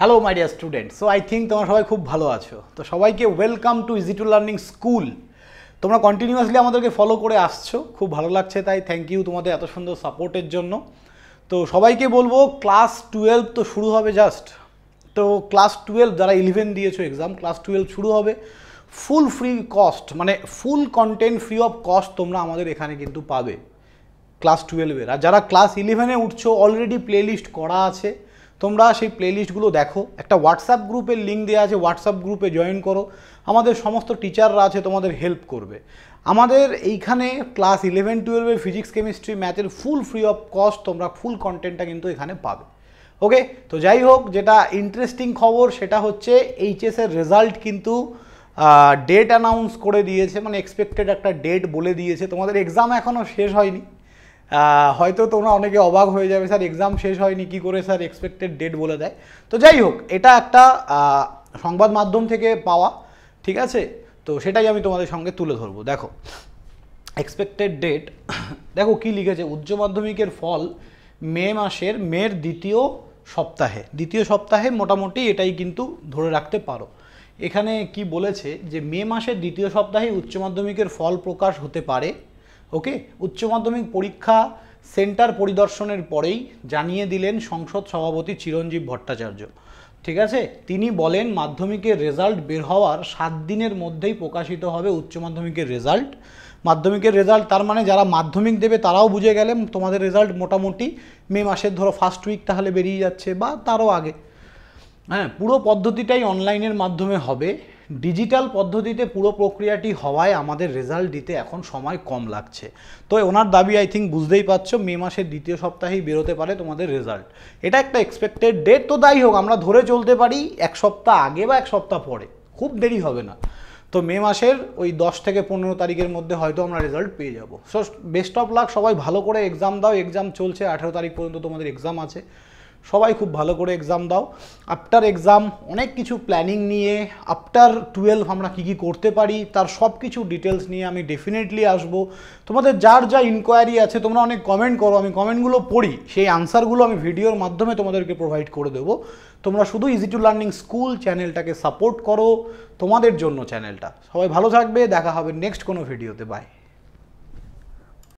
Hello my dear student, so I think তোমরা সবাই খুব ভালো আছো। তো সবাইকে welcome to easy to learning school. তোমরা কন্টিনিউয়াসলি আমাদেরকে ফলো করে আসছো, খুব ভালো লাগছে, তাই থ্যাংক ইউ তোমাদের এত সুন্দর সাপোর্টের জন্য। তো সবাইকে বলবো ক্লাস 12 তো শুরু হবে জাস্ট। তো ক্লাস 12 যারা 11 দিয়েছো এক্সাম, ক্লাস 12 শুরু হবে ফুল ফ্রি কস্ট, মানে ফুল কন্টেন্ট ফ্রি অফ কস্ট তোমরা আমাদের এখানে কিন্তু পাবে ক্লাস 12-এর। আর যারা ক্লাস 11-এ উঠছো অলরেডি প্লেলিস্ট করা আছে, তোমরা সেই প্লেলিস্টগুলো দেখো। একটা হোয়াটসঅ্যাপ গ্রুপের লিঙ্ক দেওয়া আছে, হোয়াটসঅ্যাপ গ্রুপে জয়েন করো। আমাদের সমস্ত টিচাররা আছে, তোমাদের হেল্প করবে। আমাদের এইখানে ক্লাস 11-12-এর ফিজিক্স কেমিস্ট্রি ম্যাথের ফুল ফ্রি অফ কস্ট তোমরা ফুল কন্টেন্টটা কিন্তু এখানে পাবে। ওকে, তো যাই হোক, যেটা ইন্টারেস্টিং খবর সেটা হচ্ছে এইচএসের রেজাল্ট কিন্তু ডেট অ্যানাউন্স করে দিয়েছে, মানে এক্সপেক্টেড একটা ডেট বলে দিয়েছে। তোমাদের এক্সাম এখনও শেষ হয়নি, হয়তো তোমরা অনেকে অবাক হয়ে যাবে, স্যার এক্সাম শেষ হয়নি কী করে স্যার এক্সপেক্টেড ডেট বলে দেয়। তো যাই হোক, এটা একটা সংবাদ মাধ্যম থেকে পাওয়া, ঠিক আছে? তো সেটাই আমি তোমাদের সঙ্গে তুলে ধরবো। দেখো এক্সপেক্টেড ডেট, দেখো কি লিখেছে, উচ্চ মাধ্যমিকের ফল মের দ্বিতীয় সপ্তাহে মোটামুটি এটাই কিন্তু ধরে রাখতে পারো। এখানে কি বলেছে যে মে মাসের দ্বিতীয় সপ্তাহে উচ্চ মাধ্যমিকের ফল প্রকাশ হতে পারে। ওকে, উচ্চ মাধ্যমিক পরীক্ষা সেন্টার পরিদর্শনের পরেই জানিয়ে দিলেন সংসদ সভাপতি চিরঞ্জীব ভট্টাচার্য। ঠিক আছে, তিনি বলেন মাধ্যমিকের রেজাল্ট বের হওয়ার 7 দিনের মধ্যেই প্রকাশিত হবে উচ্চ মাধ্যমিকের রেজাল্ট। মাধ্যমিকের রেজাল্ট তার মানে যারা মাধ্যমিক দেবে তারাও বুঝে গেলেন তোমাদের রেজাল্ট মোটামুটি মে মাসের ধরো ফার্স্ট উইক তাহলে বেরিয়ে যাচ্ছে, বা তারও আগে। হ্যাঁ, পুরো পদ্ধতিটাই অনলাইনের মাধ্যমে হবে। ডিজিটাল পদ্ধতিতে পুরো প্রক্রিয়াটি হওয়ায় আমাদের রেজাল্ট দিতে এখন সময় কম লাগছে। তো ওনার দাবি আই থিঙ্ক বুঝতেই পারছো, মে মাসের দ্বিতীয় সপ্তাহেই বেরোতে পারে তোমাদের রেজাল্ট। এটা একটা এক্সপেক্টেড ডেট। তো যাই হোক, আমরা ধরে চলতে পারি 1 সপ্তাহ আগে বা 1 সপ্তাহ পরে, খুব দেরি হবে না। তো মে মাসের ওই 10 থেকে 15 তারিখের মধ্যে হয়তো আমরা রেজাল্ট পেয়ে যাব। সো বেস্ট অফ লাক, সবাই ভালো করে এক্সাম দাও। এক্সাম চলছে, 18 তারিখ পর্যন্ত তোমাদের এক্সাম আছে। সবাই খুব ভালো করে এক্সাম দাও। আফটার এক্সাম অনেক কিছু প্ল্যানিং নিয়ে, আফটার 12 আমরা কী কী করতে পারি তার সব কিছু ডিটেলস নিয়ে আমি ডেফিনেটলি আসবো। তোমাদের যার যা ইনকোয়ারি আছে, তোমরা অনেক কমেন্ট করো, আমি কমেন্টগুলো পড়ি, সেই আনসারগুলো আমি ভিডিওর মাধ্যমে তোমাদেরকে প্রোভাইড করে দেবো। তোমরা শুধু ইজি টু লার্নিং স্কুল চ্যানেলটাকে সাপোর্ট করো, তোমাদের জন্য চ্যানেলটা। সবাই ভালো থাকবে, দেখা হবে নেক্সট কোনো ভিডিওতে। বাই।